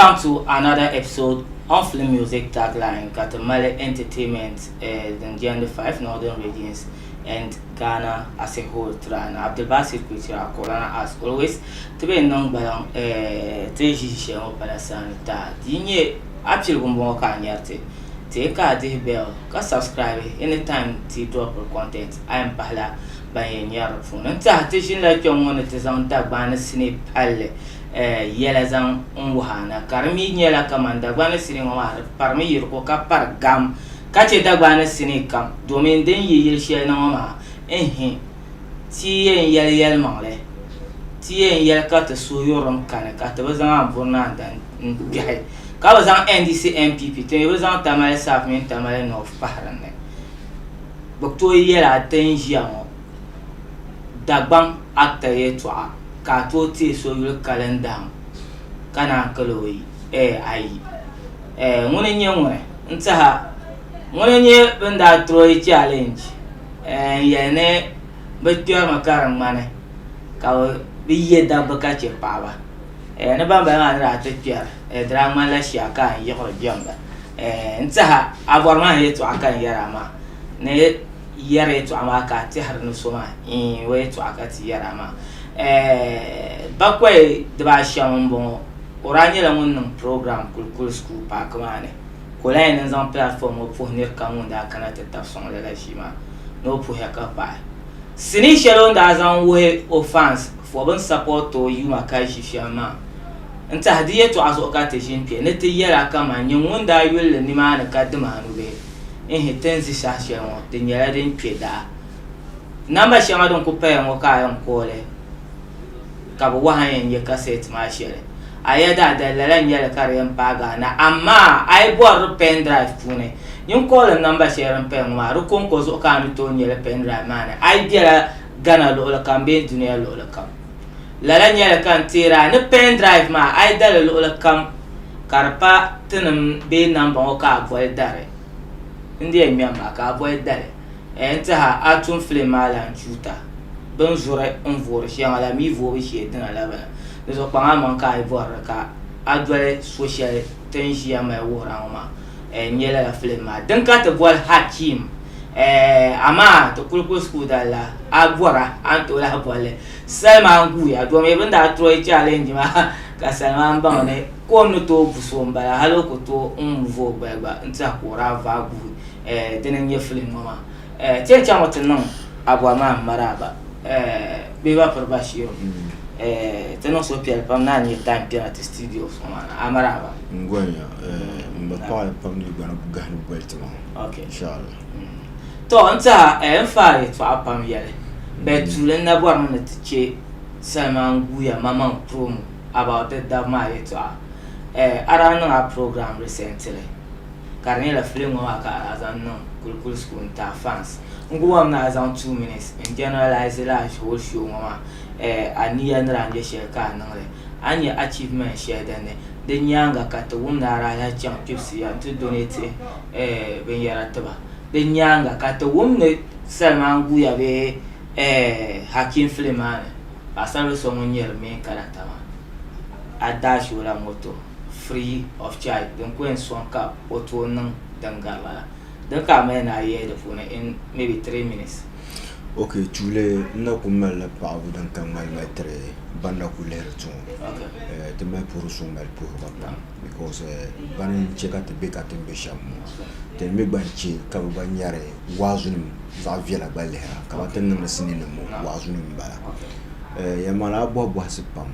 Welcome to another episode of Film Music Tagline, Katamale Entertainment, the Gender 5 Northern Regions, and Ghana as a whole. Tran Abdelbasir Kuchira Korana as always. To be known by Teji Palasanita. Dinye Apil Gumbo Kanyarte. Take a bell, subscribe anytime to drop content. I am Pala by a year phone. And teaching like your monetization Tagbana Snip Pale. Yela zan unwahana karmi nyela kamanda gwana sini ngwa parmi yirko ka par gam kache da gwana sini kam domin den yiyir she na ma ti yen yel mangle ti yen yel ka ta so yoron kan ka ta bazan abuna dan bihay ka bazan NDC MPP te bazan tamal safmin tamal no pahran ne bokto yela tan jiamo dagban akta yetwa ka to te so yul calendar kana kaloi ai ngone nyengwe ntaha ngone nye benda troy challenge yene betyo makaran mane ka biye da baka che pawa ne bamba na ra te pier drama la shaka yoro jamba ntaha aborma yeto akan yarama ne yare to amaka ti har no soma we to akati yarama bakwe deba shambo oranye la mun program kul school pa kamane kolay nan zan platform o fournir kamunda kana ta son la shima no pu heka pa sini shelo nda zan we offense for ban support to you makashi shama nta hadiye to azo ka te jimpe ne te yara kama nyin da yul ni ma na kadma no be tenzi sha shelo de nyara den peda namba shama don ko pe mo ka yan kole kaba wahan ya cassette ma shere ayada da lalan ya karyan paga na amma ai bor pen drive pune yin call number share pen ma ru kon ko zo kan to nyele pen drive mana ai dia gana lo la kambe dunia lo la kam lalan ya kan tira ni pen drive ma ai da lo la kam karpa tinam be number o ka boy dare ndi e mi ma ka boy dare enta atun film ala chuta ben jure on vor chi ala mi vo chi den ala ba de so pa man ka vor ka adwale social tension ma wo ra ma nyela la film ma den ka te vol hakim ama to kulku school dala agwara anto la bole selma ngu ya do me benda troy challenge ma ka selma ba ne ko no to busomba halo ko to vo ba ba nta ko ra va gu den nye film ma che chamo tenon abwa ma maraba beba per bashiro teno so piel pam na ni time piel at studio so mana amaraba ngonya mba pam ni gana ganu beltimo okay inshallah to anta fare to apam yele betulen na bor na tiche sama nguya mama promo about that ma yeto arano a program recently karnela film wa ka azanno kulkul school ta fans nguwa na azan 2 minutes in generalize la show mama aniya nranje sheka nangle anya achievement share dane de nyanga kata wumna ra ya champions ya to donate ben yara taba de nyanga kata wumne samangu ya be hakim flemane asalo so munyer me karata ma adash wala moto free of charge den kwen sonka oto nan dangala dan ka mai na yi da funa in maybe 3 minutes. Okay, chule na kumala pa abu dan kan mal metre banda kuler tu. Okay. Te mai pour son mal pour banda because banin cheka te beka te besham. Te me banchi ka banyare wazunim za viela balera ka baten na sinina mo wazunim bala. Ya mala bo sipam.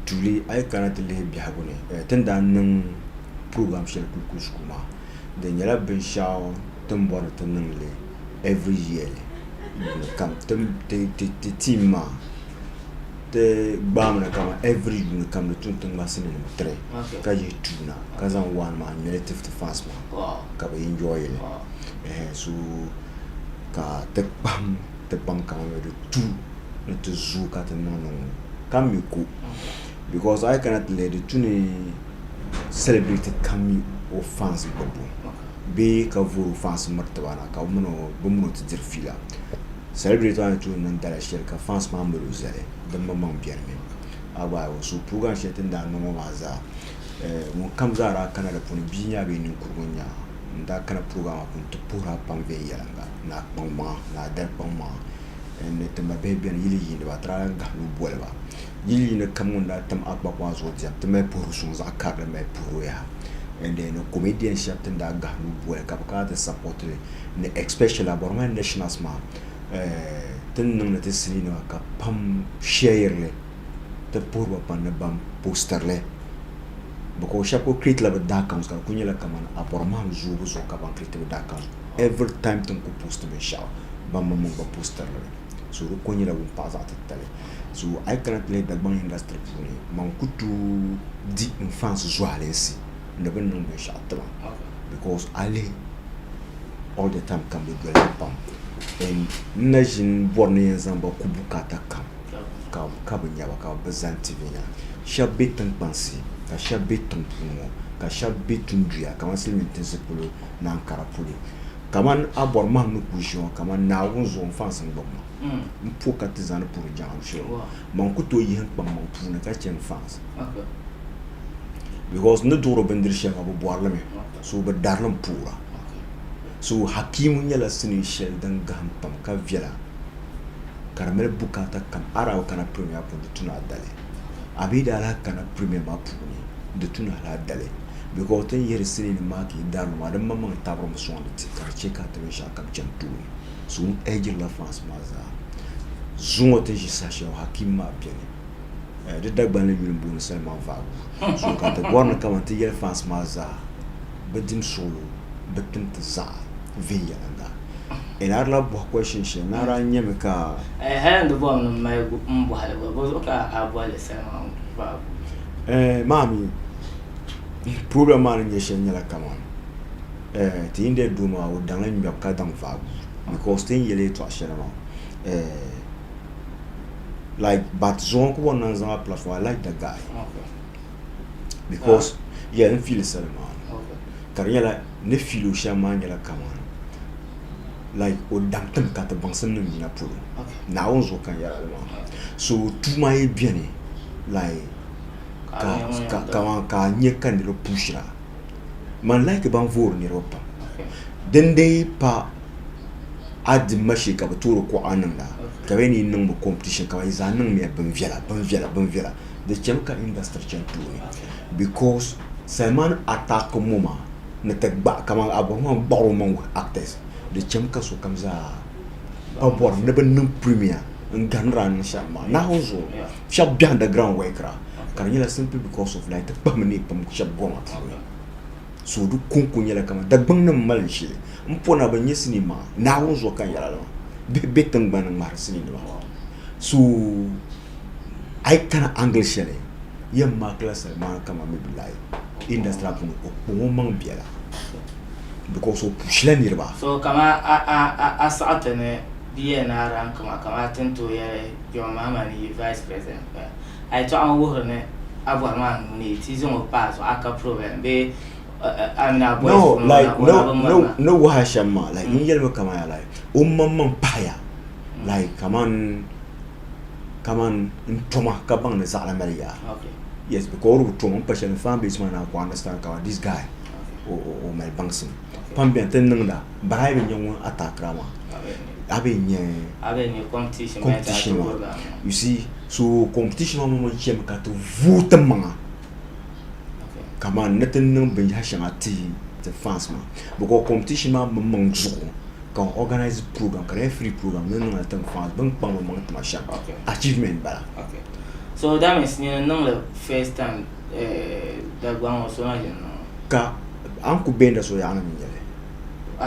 Chule ay kanat le bi habune. Tenda nan program shel kulkuskuma. De nyala ben shaw tambor tanangle every year come te team te bamna kama every year come the tuntun masine no 3 ka je tuna ka zan one man relative to fast man ka ba enjoy le so ka te pam kama de tu no te zu ka te no kam ku because I cannot let the tune celebrate come of fans babu be ka vuru fans martabana ka bumuno te fila celebrate on to nan dala shirka fans mamuru zare dan mamman biyar min aba so program shetin da no maza mon kam zara kana da puni binya be nin kurgunya nda kana program kun to pura pambe yanga na pamma na dar pamma ne tamba be ben yili yinde ba tra ga lu bolba yili ne kamunda tam akba kwa zo dia tamba puru sun za ka da me puru ya and then no comedian shap tanda ga lu bolba ka da support ne especially aborman national sma tin nang na tisini no ka pam share le te purwa pan bam poster le bako shako create la da kan ska kunya la kaman aborman zubu so ka ban create da kan every time tin ko post be shaw bam mo ba poster le so ko kunya la bu pa za tale so I cannot play the bang industry for me man kutu di infance joale si ne ben no be shaw because ali all the time can be dwelling pam and najin borne zamba kubukata kam ka bunya ba ka bazanti vinya shabitan pansi ka shabitan puno ka shabitan duya kama silmin tinsipulo na karapuli kaman aborman no kujon kaman na wonzo fansan bomma mpo ka tizana pour jan show man kuto yi han pam man puna ka chen fans because no duro bendir shen abu boarlame so ba darlam pura so hakimu nyala sini shel dan gam pam ka viela karamel bukata kam araw kana premier pour de tuna dale abida la kana premier ma pour de tuna la dale because ten yeri sini maki darno ma dam mamman tabro mo son de quartier ka te sha kam chantu so ejir la france maza zungo te jisasha hakim ma bien de dagban le yulum bon seulement vagu so ka te borna kam te yeri france maza bedim solo betim te za viya anga ina la bo question she na ra nyeme ka hand bo no mai mbo hala bo ka abole seulement vagu mami problem man ni she nyala kaman ti inde duma o dan la nyab ka dan vagu because ten yele to ashema like but zon ko wona za platform I like the guy because yeah I feel seulement kariela ne filo shama nyala kaman like o dam tam ka ta bansam na mina pulu na onzo kan yala so tout my bien like ka nyekan ni ro pushra man like ban vor ni ropa den dai pa ad mashi ka baturo ko ananda ka bani nan mu competition ka za nan me ban viela de chemka industry champion because Salman attack moma ne tek ba kama abon baro mon actors de chemka so kamza abor ne ben nan premier ngandran shama na hozo shab behind the ground worker karnyela simply because of like pamani pam shab goma so du kunkunyela kama dagbang na malshi mpona banye sinima na hozo kan yala betang ban mar sinima so I kana angle shele yamma class ma kama me bilai industry ko mang biela because so pushla nirba so kama a saatene biye na ran kama tento ya yo mama ni vice president ai to an wo ne abwa man ni ti zo pa so aka problem be amina boys no like no wahashama like in yelma kama ya like umman paya like kaman ntoma kabang na za America okay yes because ntoma passion fan base man na understand ka this guy o mel bangsin pambia tennda bahay nyon attack rama abenye competition you see so competition mo chem ka to vutama okay kama neten ben hashama ti the fans man because competition ma mangzu kan organize program kan free program non na tan fans ben pam mo ma sha achievement bala okay so that means you know the first time that one was on ka an ku benda so ya na min yele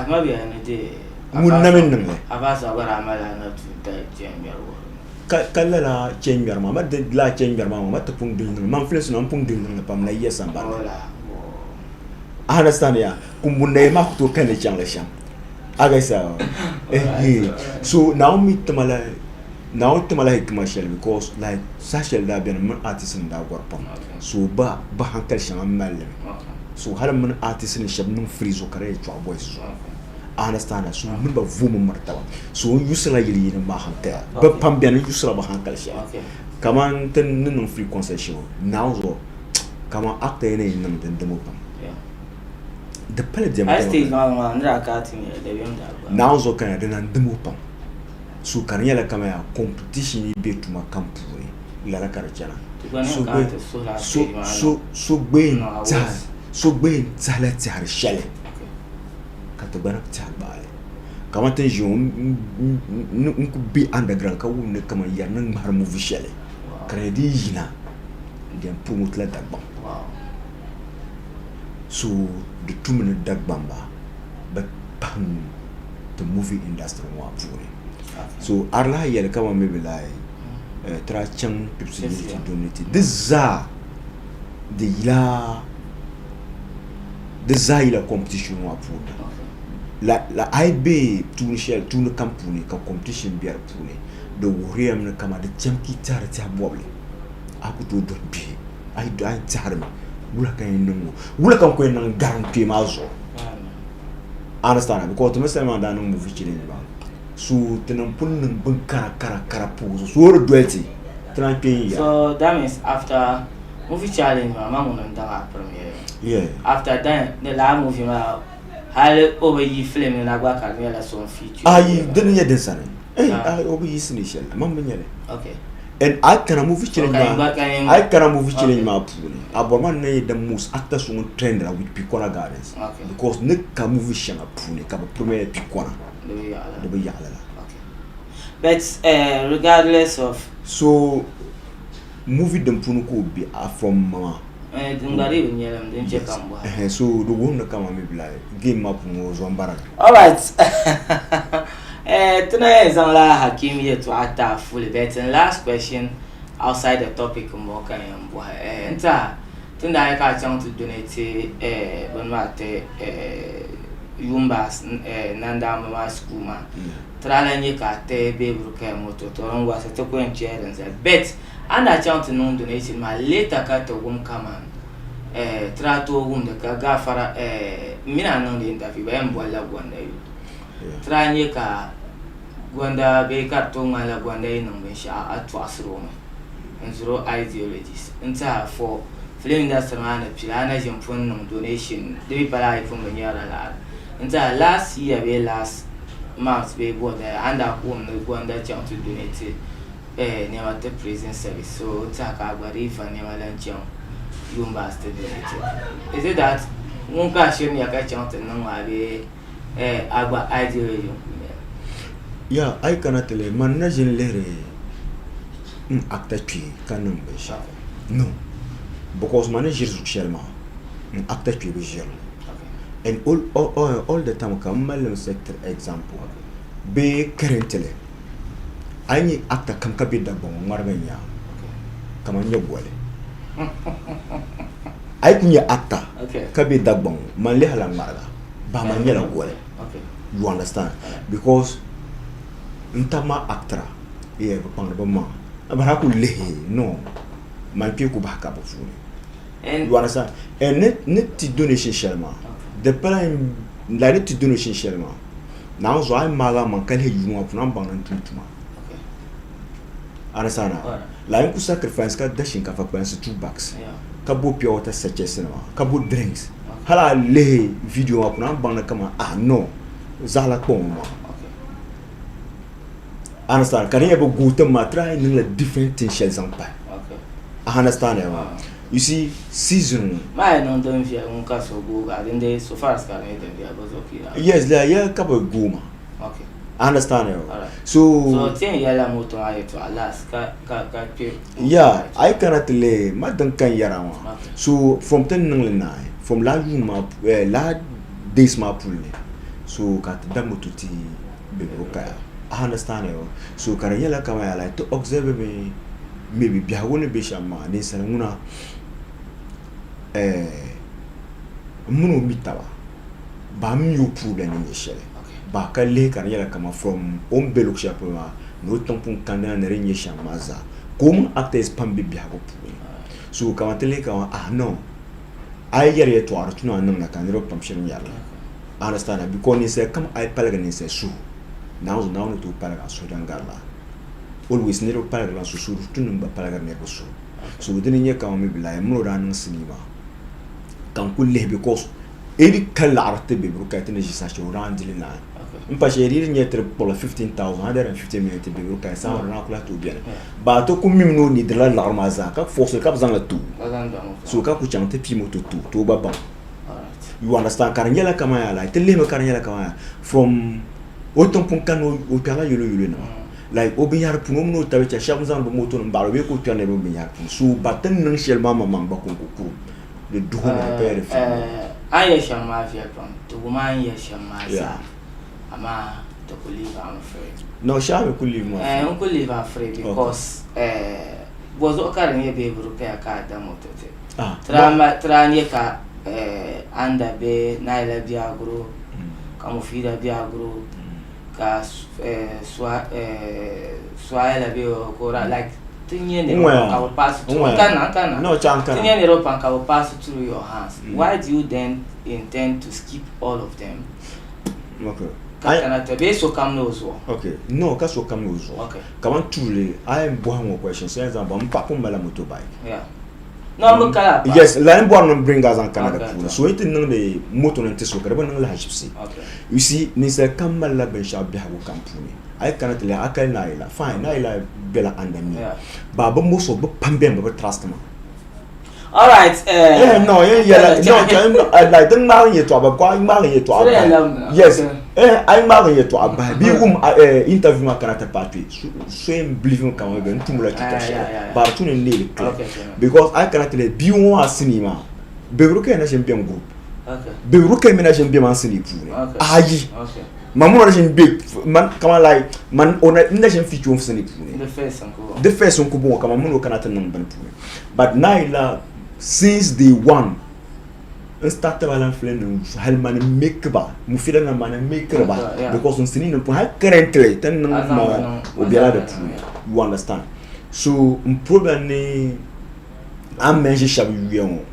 ma bi ana de mun na min nan le abasa bara mala na tu da jami'ar wo kala la jami'ar ma de la jami'ar ma ta pung ding man flex na pung ding na pam na yesan ba understand ya kumbunda ma to kan le chang le sham aga sa so now me tamala hikma shell because like sashel da ben man artist da gorpam so ba hankal sham malle so har man artist ni shab nun free zo kare to boys so understand so mun ba vumu martaba so yusla yili ni ma hankal ba pam ben yusla ba hankal sham kaman tan nun free concession now zo kama actor ene nam den demo pam the pele dem I stage ma ndra ka tin de bem da now zo kan de nan demo pam so kan yala kama ya competition ni be tuma kampuni la la karjana so gbe tala tar shale ka to bana ta baale kama tan jom nku bi underground ka wonne kama ya nan mar movie shale credit yina dem promote la dagba so the 2 minute dagbamba but pam the movie industry wa puri so arla yel kama maybe like tra chang pipsi donate this za the ila competition wa puri la IB tout shell tout le company ka competition biar puri the warrior na kama the champi tar ta boble akuto do bi ai tarma wula kan ko nan garantie mazo understand because to me say man da no movie challenge ba so tenan punnin bun kara puzo so ro duelti tranquille ya so that means after movie challenge ma mun da premiere yeah after that the la movie ma hal over yi film na gba ka me la son feature ai den ya den sane ai over yi sinishel mam nyele okay and I can movie challenge I can movie challenge ma puli aboma na the most actors who trend with Picona Gardens because ne ka movie shanga puli ka premier Picona the be yala okay but regardless of so movie dem punu ko be from mama ngari nyelam den check am bo so the one na kama me be like game map mo zombara all right tonight is on Hakim here to ata fully bet and last question outside the topic mboka yambo enta tunda ya ka chance to donate bonmate yumbas nanda mama school ma trala nye ka te be bruka moto to rongwa se to ko encheren se bet anda chance no donation ma later ka to gum kama trato gum de ka gafara mina no de interview ba mbo la gwanda yu tranye ka gwanda be ka to mala gwanda yin mun sha atu asro ma zero ideologies nta for film industry man pilana jin fun donation de para ifun mun yara la nta last year be last month be border anda ko mun gwanda chan to donate ne ma te prison service so ta ka gbari fa ne ma lan chan yumba state donate is it that mun ka shin ya ka chan to nan wa be agba ideology yeah I cannot tell man na jin lere acta tu kanum be sha no because man je socialement acta tu be gel and all the time come mal sector example be currently ani acta kam kabida bon marganya kama nyogwale ay kunya acta kabida bon man le hala marga ba man nyela gwale you understand because ntama actra e ba ma abara ku lehe no man pe ku ba ka ba fu and you understand and net ti donation sharma the plan la net ti donation sharma now so I maga man kan he you fu nan ban tuntuma understand la en ku sacrifice ka dashin ka fa pense 2 bucks ka bo pure water suggestion ka bo drinks hala lehe video fu nan ban kama no zala ko ma understand can you go to try in different things shells and pie I understand you see season my no don't fear unka so go and then so far as can it be about okay yes there yeah couple go ma okay I understand so thing yala moto ayo to alas ka yeah I cannot lay madan kan yara ma so from 10 nang from la ma la days ma pulle so kat damututi be roka I understand so karanyela kama ya like to observe me maybe biawone be shama ni sanuna muno mitawa ba mi yo problem ni shele ba ka le karanyela kama from ombelo chapema no tampon kanda na renye shama za comme acteurs pambe biago so kama tele kama no ay yare to artuna nan na kaniro pamshin yalla understand because ni say come I palga say so now to paraga so dangarla always nero paraga so so tunum ba paraga ne so So didn't you come maybe like more than cinema. Can cool because any color to be broken in the such around the line. Mpashe reading yet for 15,000 150 minutes be broken sound around to be. But to come no need the larmaza, force caps on the two. So Kakuchante Pimo to Baba. You understand Karangela Kamaya, like tell him Karangela Kamaya from Otopunkano Upana Yulu. Like Obiar Puno, Tavicha Shamzan, Motor and Barabeco to an Obiar. So, but then Shell Mamma Mambakunku. The Duhana I shall my vehicle to woman, yes, shall my Ama to believe I'm afraid. No, shall we could leave more? I could live afraid because was occurring a baby repair card. Traniaka Anda Bay, Naila Biagro, Camofida Biagro, Gas Swala Bio, like 10 years our pass through no chance. 10 years Europe and our pass through your hands. Why do you then intend to skip all of them? Okay. Okay. No, that's what comes. Okay. Come on, truly, I am one question. So, I'm Papa Mala motorbike. Yeah. No, yes, land born bring us on Canada. So, it is the motor and Tesla, but no large see. Okay. You see, Nisa Kamala Benshab Bihago company. I cannot let Aka Naila, fine, Naila Bella under me. Baba most of the Pambem of a trust man. All right. No, like don't marry you to a going marry to a yes. I'm marrying you to a be interview my character party. Same believing can be too much but tuning nearly because I cannot let be one cinema. Beruke Nation Biam group. Beruke Nation Biam Cinema. Aye. Mamma Nation big man come on like man on a nation feature of Cinema. The first one Kubo Kamamuno cannot number. But Naila since day one, started to flame Helman makeable, Mufila man makeable because on Sinin currently 10 will be other you understand. So probably I'm mentioning Shabu,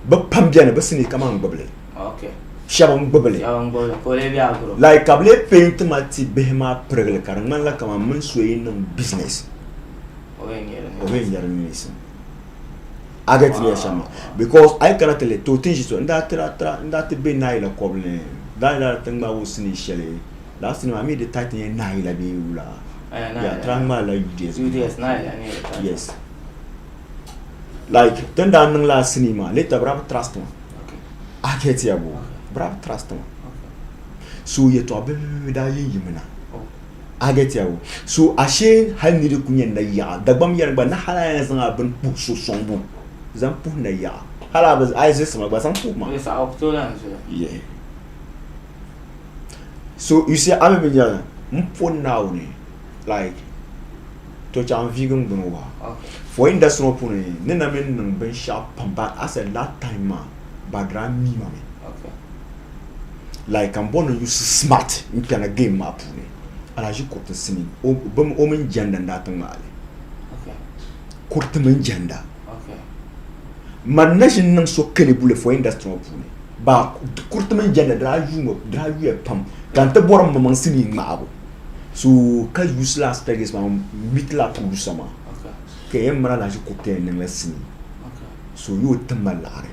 but Pambiana Bassini come on bubbly. Okay. Shabam bubbly. Like Cable paint my tea behema pregle carman like a man swaying business. I get the Shama because I cannot tell it to teach you that be Naila Coblin. That thing I was in Shelley. Last time I made the title Naila Bula. Yeah, Trangma like Naila. Yes. Like turn down last cinema, later Brab Trust one. I get your Brab Trust one. So you to a baby Yimina. I get you. So I say, I need to come in the yard. The bomb yard, but not has not been put so sombre. Zampuna ya. Hala was Isis but some puma. Yes, yeah. So you see, I'm a young Mpon now, like to jam vegan bunwa. For industrial pony, Nenamin Ben sharp pump as a that time ma, but ran me mammy. Okay. Like I'm born to use smart in can a game map pony. And as you got the singing, omen gender and that mali. Okay. Kurtaman gender. Man nation nang so kelibule for industry pune ba kurtman jana drive you a pump kan ta boram man sini maabo so ka use last tages man mitla ku sama okay ke yamma la ji kutte nan la sini okay so you tamalare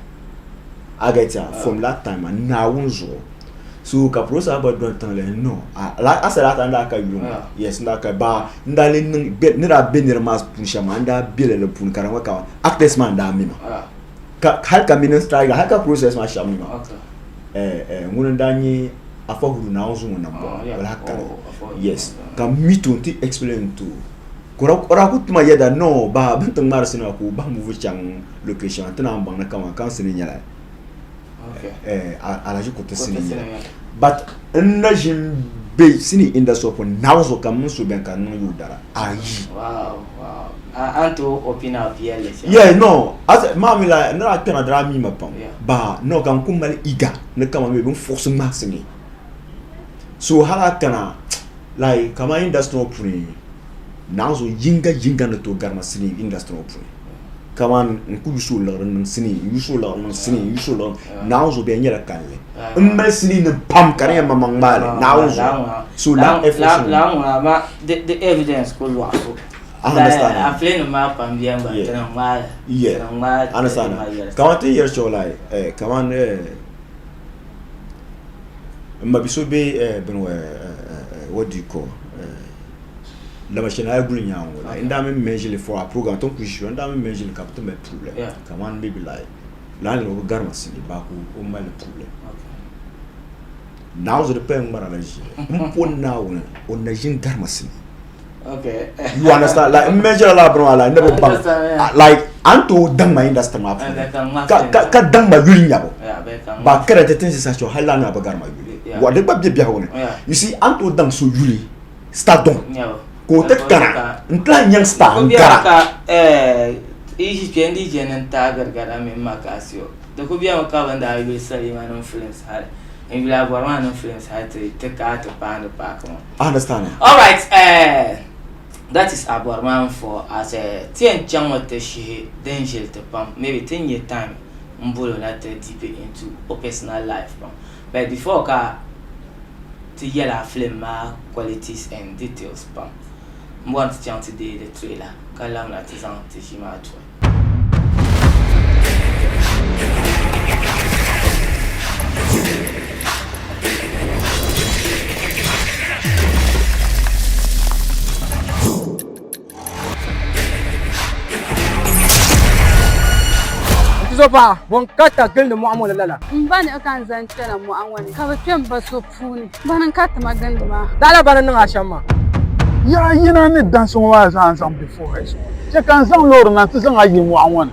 agata from that time and now unzo so ka prosa ba don tan le no la asala ta nda ka yu yes nda ka ba ndale ni ra benir mas pusha man da bile le pun karanwa ka actors man da mima how can minister how can process my shame ngundani afahuru na onzo namba wala hakare yes can me to explain to kora kutuma yeda no ba bintang marsina ko ba move chang location tana mbana kama kan sini nyala okay alaji ko tesini but najim be sini industry for now so kam so ben kan no yudara ayi wow Anto opina PLS. Yeah, no. As mami la na tena dra mi mapam. Ba no kan kumbali iga ne kama me bon force maximi. So hala kana like kama industry opuni. Now so jinga na to garma sini industry opuni. Kama nku yusu la ran sini, yusu la ran sini, yusu la. Now so be nyela kanle. Mma sini ne pam kare mamang male. Now so la ma the evidence ko lo aso. understand. I play no map and be able to understand. Come on, 10 years old, like, come on, Mabisobe, what do you call? La machine I bring you like, and I'm measuring for a program, don't push you, and I'm measuring capital problem. Come on, maybe like, Land of Garmas in the Baku, oh my problem. Now's the pen marriage. One now on Najin Garmasin. Okay. You understand? Like, measure a lot, bro. Like, never like, I'm too done my industry map. Cut down my green yabo. But carrot things is actually Highland of Garma. What the baby behind? You see, I'm too done so you start on. Go take Gara. And plan young star. Easy Pendi and Tiger Garami Macasio. The Kubia Cavanda, I will say my influence had. And you have one influence had to take out a pound of back on. Understand? Alright, that is about one for as a 10 Chamote she danger to pump maybe 10 year time Mbulo not deep into a personal life. But before car to yellow flame qualities and details pump. Want to chant today the trailer. Kalam Latizan Tishima toy. Zoba, one cut a girl the Muamma Lala. Mbani akanza ntela mu anwani. Kabatyamba sopfuni. Bana nkata magandima. Dala banana shama. Ya yina ne danson wa ensemble before us. Je kan san lor na tsan ayi mu anwan.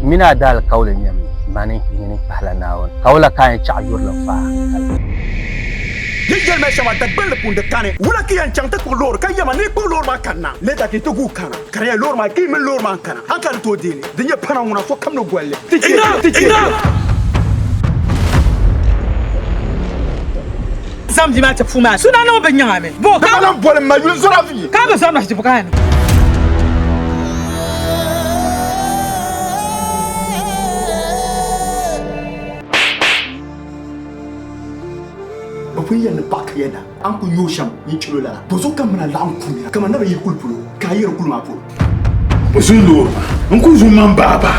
Mina dal kawle nyam mani ni pahla nawon. Kawla kan chajur la fa. Yel me shama tagbel punde tane wala ki yan changta ko lor kan yama ni ko lor ma kanna le ta ki to gu kana kare lor ma ki men lor ma kana an kan to dini dinya pana wona fo kam no golle Sam di mata fuma suna no be nyame bo ka Kalam bole ma yul zora fi. ka be sam na tibuka yana Bapun yan ba ka yana an ku yosham yin chulo la bozo kam na la an ku ni kama na ba yikul pulo ka yir kul ma pulo Bosun lor. Nku zuman baba.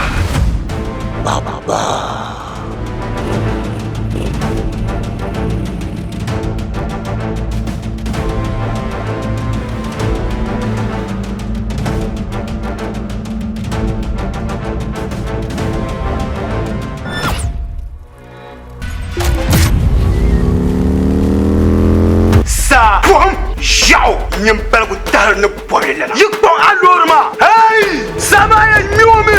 sa pom yao nyim pel ku tar ne boy la yik bon alor ma hey sama ya nyomi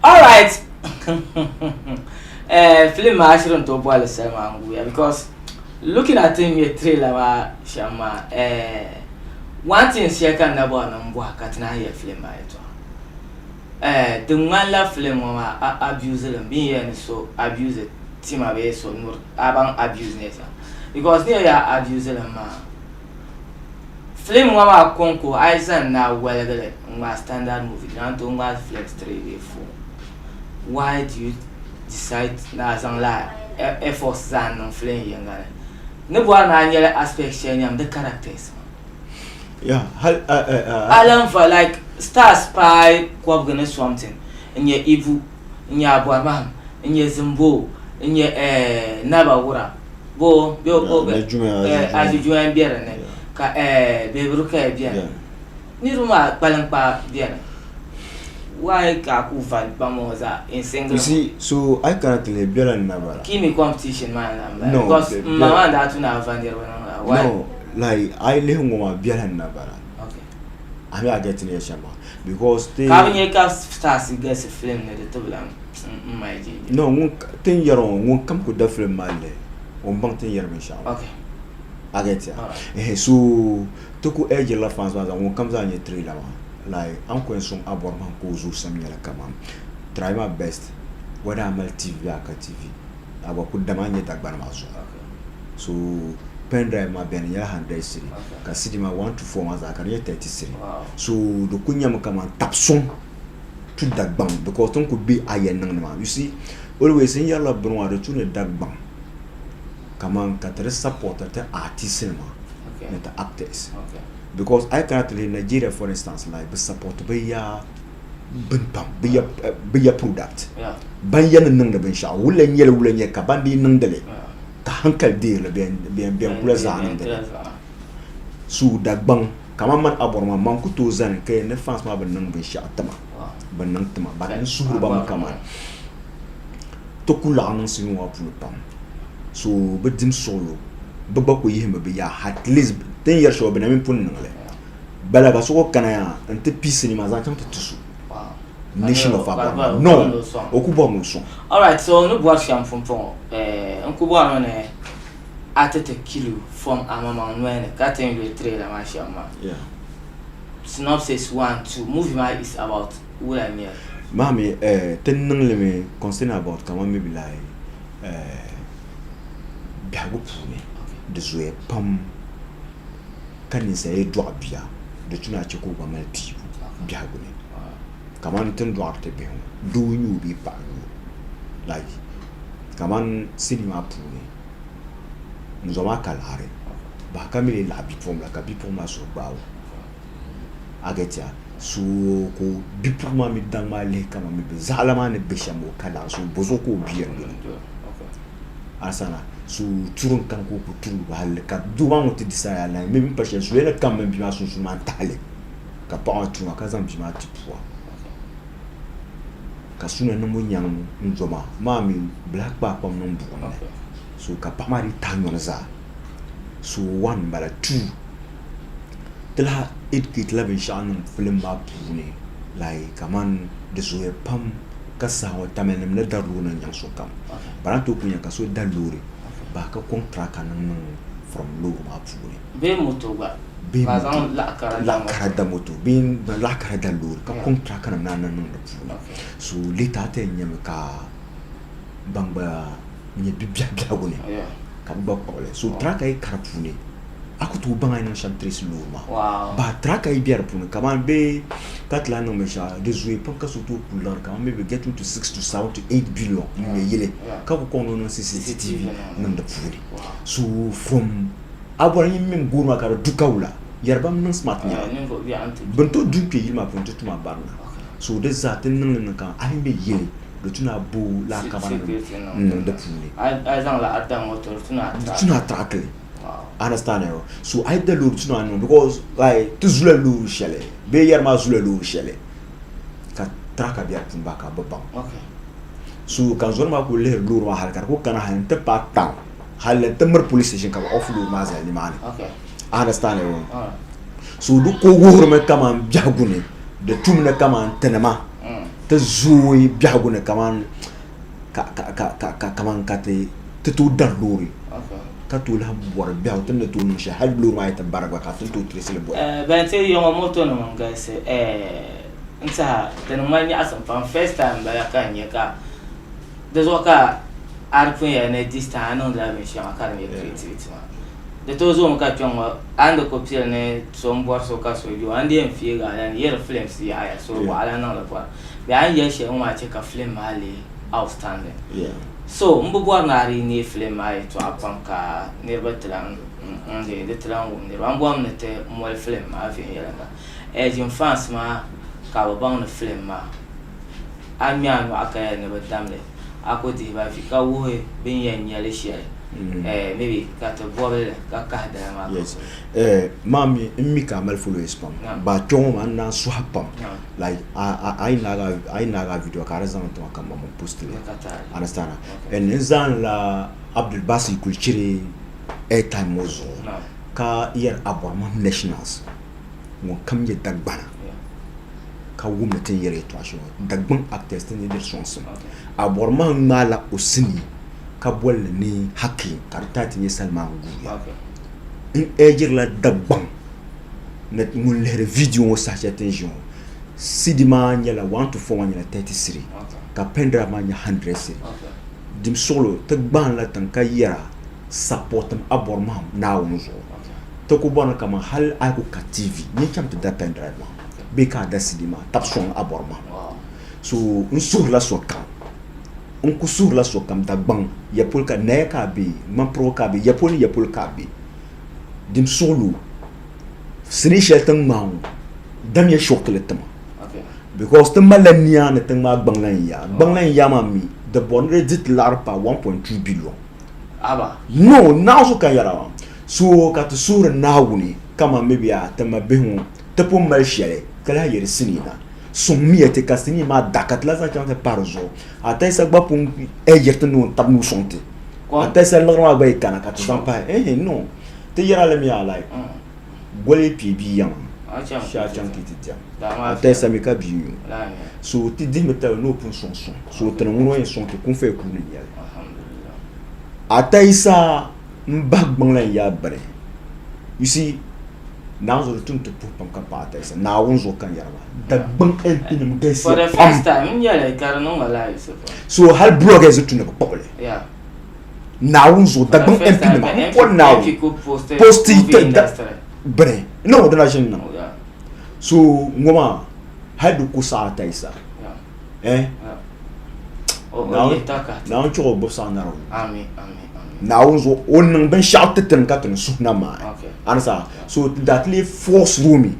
Alright. Film Ashron to boil the because looking at him your trailer Shama one thing she can never know Katina here film the man la film abuse them being so abuse it team away so more about abuse nature because near ya abuse them film mama conco Aisan now well my standard movie not to my film 3 4 why do you decide na some lie effort zan on film younger no one annual aspect change the characters Yeah, Alan for like Star Spy Kwabgana something in your evil in your Abuamam in your Zimbo in your Nabawura Bo as you join Bierne Beruka Bierne Niruma Balampa Bierne. Why Kaku Van Bamoza in single? You see, so I cannot tell you better than Kimi competition man, no, because Mama that to now Van der no, like I live on better than Nabara. Okay. I mean, I get in here, Shama, because they having a cast stars gets a film at the Tubulam. My G. No, 10 year on won't come to the film, my lay. On Bunting Yermisha. Okay. I get ya. So, Toku Edge La France was and won't come down your trailer. Like, I'm going some Aborman Kozu Samuel Kamam. Try my best. wada amal TV aka TV aba ku damanye dagban maso so pendrive ma ben ya 100 siri ka sidima 1 to 4 ma za kan ya 30 siri so do kunya ma kama tapson tu dagban because ton ko be ayen nan ma you see always in yalla bronwa do tu ne dagban kama ka tere support ta artist ma the actors because I cannot in Nigeria for instance like be support be ya be ya product ban yan nan da ban sha wulan yel ka ban bi nan dale ka hankal de la ben kula zanan da su dagban kama man aborma man ku to zan kai ne fans ma ban nan ban sha tama ban nan tama ba kan su ba man kama to kula nan sin wa pu pam so be dim solo be ba ko yihima be ya at least ten yer show be na min pun nan le bala ga so ko kana ya ante pisi ni ma zan tan tusu nation of Abba no okubo mo so all right so no boa sham from nkubo no ne atete kilo from amama no ne ka ten we trailer ma shama yeah synopsis 1 2 movie ma is about who I mean mami ten nang le me concern about kama maybe like biago pune de zoe pam kan se do abia de tuna cheko ba mal pibu biago ne kaman ten duarte be do you be pa like kaman cinema pune nzoma kalare ba kamile la bi pom la ka bi pom ma so bawo agetia so ko bi pom ma mi dang ma le kama mi be zalama ne be shamo kala so bozo ko biyen asana so turun kan ko turu ba le ka do wa ngote disaya la me mi pa che so le kam bi ma so ma tale ka pa tu ka zam bi ma tipwa ka suna no munyang nzoma mami black ba pam no mbu so ka pamari tanyo za so 1 bala 2 tela it kit la bin shan film ba pune lai kaman de so pam ka sa wa tamen ne daru na nyang so kam bara to kunya ka so dalure ba ka contract kan from low ma pune be moto ba par exemple la karada moto bin la karada lour ka contract kan nan da pune so leta te nyam ka bangba nye bibia gone ka ba pole so traka e karapune akutu banga ina chantrice lourma ba traka e biar pune kaman be katla no mesha de jouer pour ka surtout pour leur quand même get to 6 to 7 to 8 billion me yele ka ko kono no CCTV nan da pune so from abori min gurma ka dukawla yarba min smart nya bento dupe yima ponto tuma barna so de zaten nan kan ai me yele do tuna bu la kabana non da pune ai zan la adam motor tuna track understand you so I the look tuna no because like to zula lu shele be yarma zula lu shele ka track biya tumba ka babam okay so kan zon ma ko le lu ma halkar ko kana han te pa ta hal te mer police station ka off lu ma za ni mani okay understand you so du ko woro me kama biagune de tumna kama tenema te zoe biagune kama ka kaman ka te tu darluri ka tu la bor biaw te ne tu no sha hal lu ma ta barba ka tu trese le bor ben te yo moto no manga se nta te no mani asam fan first time ba ya kan ya ka de zo ka arpun ya ne dista no la me sha ka me creativity ma de to zo ka chonwa ando ko pile ne so mbor so ka so jo andi en fie ga ya yer films ya ya so wala na la kwa ba an ye she ma che ka film ali outstanding so mbubo na ri ni film ai to apam ka ne batlan onde de tlan ne rambo ne te mo film ma fi yelanga e jin fans ma ka ba na film ma anya no aka ne badamle akodi ba fi ka wo bin yan yale shi maybe got a bobble ka da ma yes mami mi ka mal follow spam ba ton man na swapam like I naga video ka razan to ka mo post le understand and zan la Abdul Basi kulchiri airtime mozo ka yer aborma nationals mo kam ye dagbana ka wumete yere to asho dagban actors ne der sonso aborma ngala osini ka bol ni hakki kartati ni Salman Gouya in ejir la dagban net mun le video o sa chatenjon sidima nyala 1 to 4 nyala 33 ka pendrive ma nya 100 se dim solo te gban la tan ka yera support aborma na wonzo to ko bona kama hal ay ko ka TV ni cham te da pendrive ma be ka da sidima tap son aborma so un sur la so kam un ku sur la so kam da gban ya pol ka ne ka be man pro ka be ya pol ka be dim solo sini sheltan ma dam ya shokle tama because the millennia ne tang ma banglan ya mami the bonre dit larpa 1.2 billion aba no now so kan yara so ka to sura nawuni kama maybe a tama behu te pom mal shele kala yere sinina so mi te kasini ma dakat la sa chante parzo ata sa gba pum e yerte no tabnu sonte ata sa lorma bay kana ka to sampa non te yara le mi ala gole pibi yam sha chanti titia ata sa mi ka biu so ti di metal no pun son so te no en son ke kun fe ku ni ya ata isa mbag banglan ya bare you see now so tun to pum ka pa ata isa na won zo kan yarba da bang en pin gesi for the first time ya le kar no ngala so hal bloggers tun ko popole yeah na won zo da bang en pin ma ko now post it bare no da jin no so ngoma hadu ku sa ata isa now cho bo sa na ro amen now so on ben shout ten ka ten suna ma ansa so that le force rumi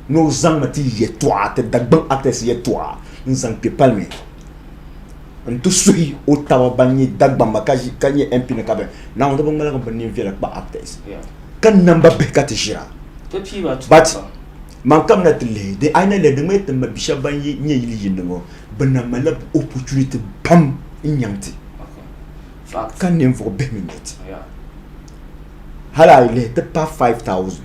no zang mati ye toi te dagban ates ye toi nzang pe palme en to sui o tawa banyi dagban makaji kanye empine ka be now to bangala ko bani viela ba ates kan namba be ka te shira but man kam na tele de aina le de met ma bisha banyi nye yili yingo bana malab opportunity pam inyanti kan nem for be minute hala ile te pa 5000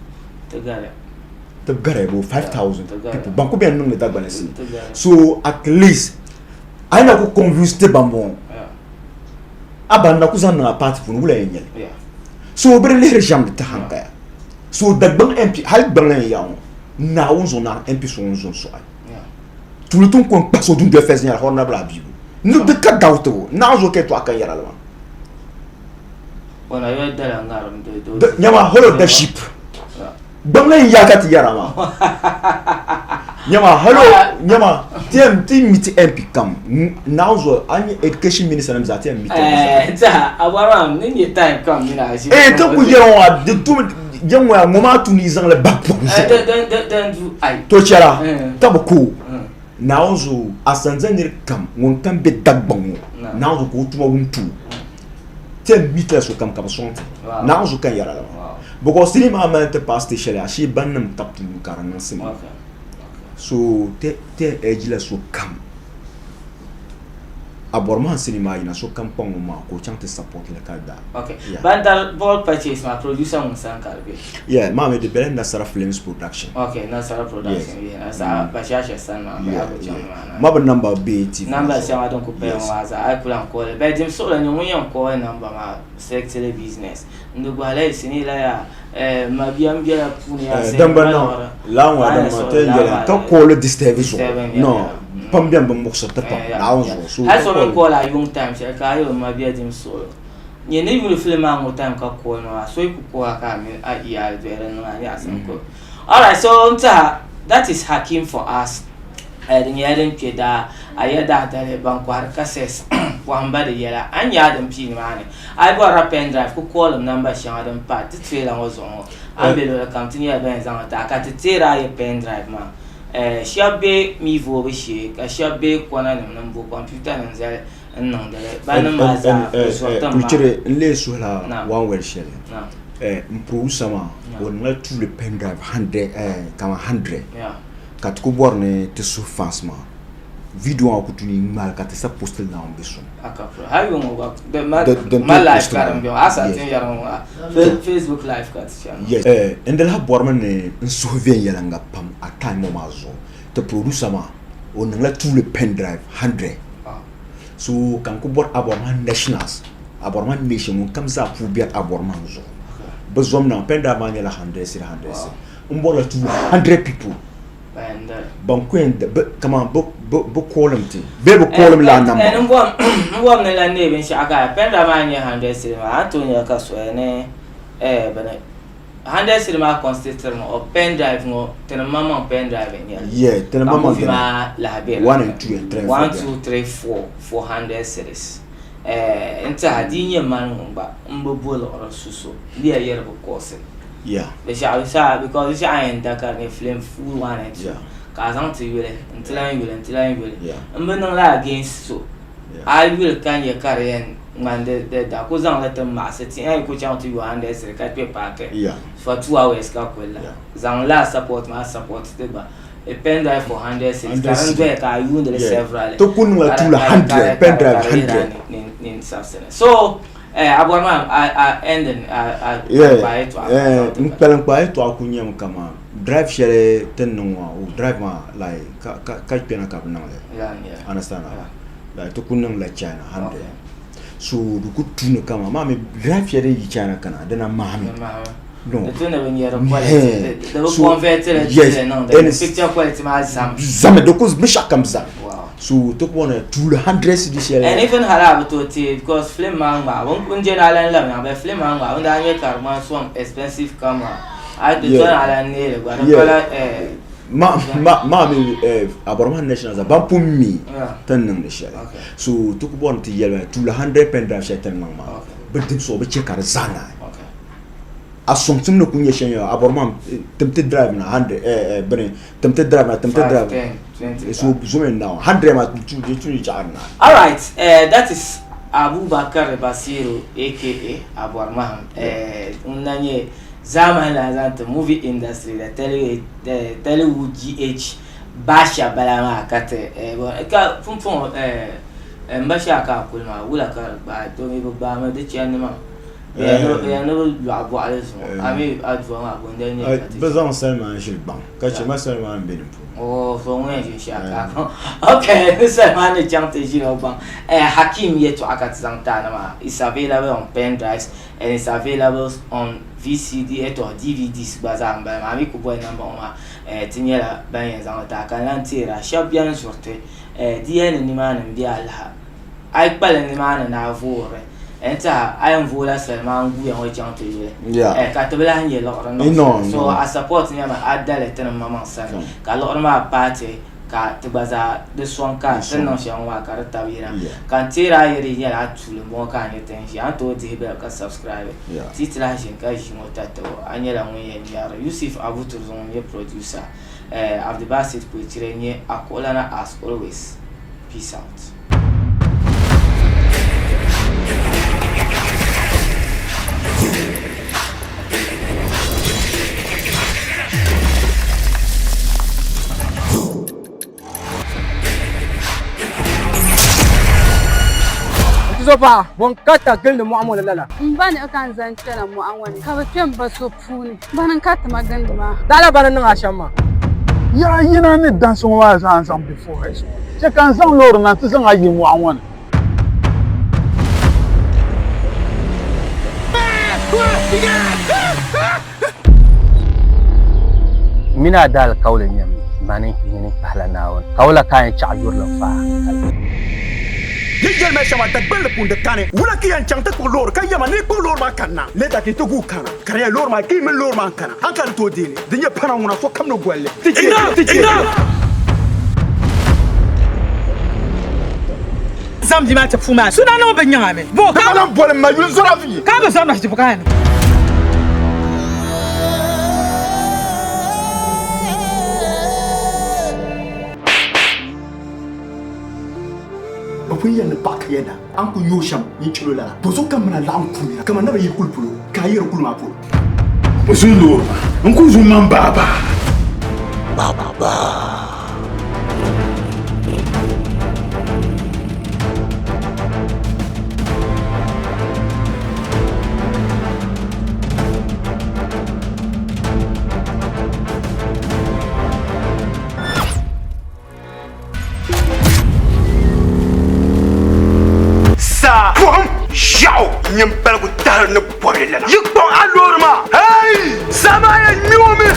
te gare bo 5000 people banko bien nung le dagban si so at least aina ko convince te bambo abanda ku zanna party fun wula yenyel so bre le rejam te hanka so dagban MP hal banglan yawo na wonzo na MP so wonzo so ay tout le temps qu'on passe au dun de fez nyar horna bla bibu no de ka dawto na zo ke to aka yara la ona yo dala ngaram do nyama holo da ship banglan yakati yara ma nyama holo nyama TMT miti MP kam now zo any education minister nam za TMT ta awaram ni time kam ni na shi to ku yero wa de tout jangwa ngoma tunizan le back dan ai to chara tabuku now zo asanzanir kam won kan be dagbon now zo ko tuma wuntu tem mitra so kam kam sonte now zo kan yara because cinema man te paste chala shi bannam taptu karan sim so te ejila so kam aborman cinema ina so kam pong ma ko chante support le kada okay bandal ball purchase ma producer mun san kalbe ma me de belen Nasara Films production okay Nasara production sa bashasha san ma ba number BT number sama don ko pe ma za ai kula ko le be dim so la ni mun yan ko number ma select business ndo gwala sini la ya ma biam bia puni ya se damba no la wa da ma te ya to ko le distribution no pam biam bam mokso ta pa na on so ha so ko la yung time se ka yo ma bia dim so ye ne yu film ma mo time ka ko no so ku ko ka mi a iya de no ya san ko all right so that is Hakim for us din yaden ke da ayada da le ban kwar kases wamba de yela anya adam pin mane ai go rap pen drive ku call number shan adam pat ti la wo zon ambelo la continue ben zan ta ka ti tira ye pen drive ma shabe mi vo be she ka shabe kona nan bo computer nan za nan da ba nan ma za so ta ma puchere le so la one well shell mpro sama on la tout le pen drive 100 kama 100 kat ko borne te souffrance video en kutuni mal kat sa poster na ambition akapro hayo ngo de ma live karam bio asa tin yaram Facebook live kat yes endel ha borman ne souvenir yala nga pam atan mo mazo te producer ma on la tout le pen drive 100 so kan ko bor aborman nationals aborman nation kam za pour bien aborman zo bezom na pen drive ma la 100 sur 100 on bor la tout 100 people and banquet comment bu kolum ti be bu kolum la number en ngom ne la ne ben shaka pendrive ma nye 100 silma Antonio ka so ne bana 100 silma consistor no pendrive no ten mama pendrive nya yeah ten mama la be 1 and 2 and 3 1 2 3 4 400 series enta hadinye man ngba mbobolo oro suso dia yer bu course yeah be sha because it's I Dakar ne flame full one and yeah ka san ti wele until I will yeah mbeno la against so I will can ye carry man the da ko zan let ma seti ai ko chan to you and the ka pe park yeah for 2 hours ka kwela zan la support the ba a pendrive for 100 cents current ka you the several to kun wa 200 pendrive 100 in substance so Abuama I ending by to mpelen kwa to akunyam kama drive share tenwa o drive ma like ka pena ka na yeah understand like to kunam la China 100 so du kutune kama mami drive share yi China kana dana mami no the tune when you are quality the converter the picture quality ma zame dokuz bisha kamza so to want 200 cedis and even halab to because film manga won general la na film manga on da nye karma some expensive camera I do ala ne le ma aborma national za bampu mi tannan da shi so to ko want yelwa 200 pendrive shaitan mama but dim so be check zana assumption no kunye shenyo aborma temte drive na 100 bene temte drive na temte drive 20 so zoom now 100 ma tu charna all right that is Abubakar Basiru aka Abu Armaham unanye zaman la zanta movie industry the Telewood GH basha balama kate ka funfun mbasha ka kulma wula ka ba to mi ba ma de chianma ya no abu alizo ami adwa abu ndanye bezan Salman Shilban ka chima Salman benimpo oh so when you shaka okay Salman jante jino ban Hakim yet to akatzanta na is available on pen drives and it's available on VCD or DVDs bazamba mami ko boy number ma tinyela ban zanta kan tira shabian sorte dien ni man bia la ai pale ni man na vore enta I am vola Salman gu yan wajan to ye ka tabla hanye lo no so I support ni ma adale tan mama san ka lo ma party ka tibaza de son ka tan shan wa ka tawira kan tira yiri ya la tulu mo ka ni tan shi an to de be ka subscribe titla shin ka shi mo tato anyela mo ye yara Yusuf Abutur zon ye producer of the Basit Poetry nye akolana as always. Peace out. Zopa, bon kata gel mu amon lala. Mbani akan zance na mu an wani. Ka bace ba so funi. Banan kata maganda ma. Dala banan nan ashamma. Ya yina ne danson wa san san before eso. Je kan san lor na tsan ayi mu an wani. Mina dal kawle nyam mani ni pahla nawon. Kawla kan chajur la fa. Yijel me shama ta bel pun de tane wala ki yan chanta ko lor ka yama ne ko lor ma kanna le ta ki to gu kana kare lor ma ki men lor ma kana an kan to dele dinye pana nguna so kam no gwalle Zamdi ma ta fuma suna no ban yanga me bo ka nan bol ma yun zora fi ka ba zamna ti bukan Apuyan pak yeda anku yosham ni chulo la bozo kamna la anku kama na yi kulpulo ka yi kulma pulo musundo anku zumman baba Yau nyim pelgu tar ne boyle la yik bon alorma hey sama ya nyomi